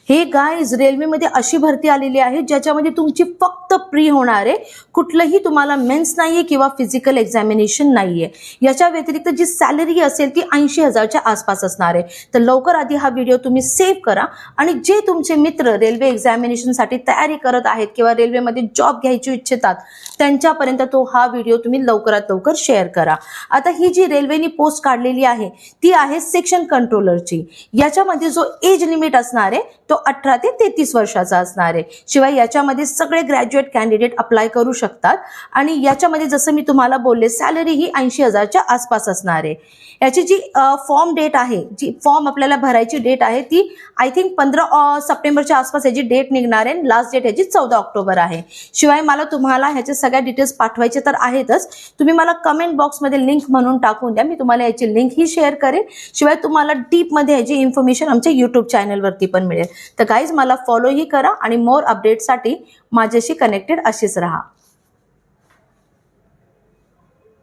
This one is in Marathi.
हे गाईज रेल्वेमध्ये अशी भरती आलेली आहे ज्याच्यामध्ये तुमची फक्त प्री होणार आहे, कुठलंही तुम्हाला मेन्स नाहीये किंवा फिजिकल एक्झामिनेशन नाहीये। याच्या व्यतिरिक्त जी सॅलरी असेल ती 80,000च्या आसपास असणार आहे। तर लवकर आधी हा व्हिडिओ तुम्ही सेव्ह करा आणि जे तुमचे मित्र रेल्वे एक्झामिनेशनसाठी तयारी करत आहेत किंवा रेल्वेमध्ये जॉब घ्यायची इच्छितात त्यांच्यापर्यंत तो हा व्हिडिओ तुम्ही लवकरात लवकर शेअर करा। आता ही जी रेल्वेनी पोस्ट काढलेली आहे ती आहे सेक्शन कंट्रोलरची। याच्यामध्ये जो एज लिमिट असणार आहे तो 18 ते 33 वर्षाचा असणार आहे। शिवाय याच्यामध्ये सगळे ग्रॅज्युएट कॅन्डिडेट अप्लाय करू शकतात आणि याच्यामध्ये जसं मी तुम्हाला बोलले सॅलरी ही 80,000च्या आसपास असणार आहे। याची जी फॉर्म डेट आहे, जी फॉर्म आपल्याला भरायची डेट आहे ती आय थिंक 15 सप्टेंबरच्या आसपास याची डेट निघणार आहे। लास्ट डेट याची 14 ऑक्टोबर आहे। शिवाय मला तुम्हाला ह्याचे सगळ्या डिटेल्स पाठवायचे तर आहेतच, तुम्ही मला कमेंट बॉक्समध्ये लिंक म्हणून टाकून द्या, मी तुम्हाला याची लिंक ही शेअर करेन। शिवाय तुम्हाला डीप मध्ये याची इन्फॉर्मेशन आमच्या YouTube चॅनलवरती पण मिळेल। तर गाईज मला फॉलो ही करा आणि मोर अपडेटसाठी माझ्याशी कनेक्टेड अशीच राहा।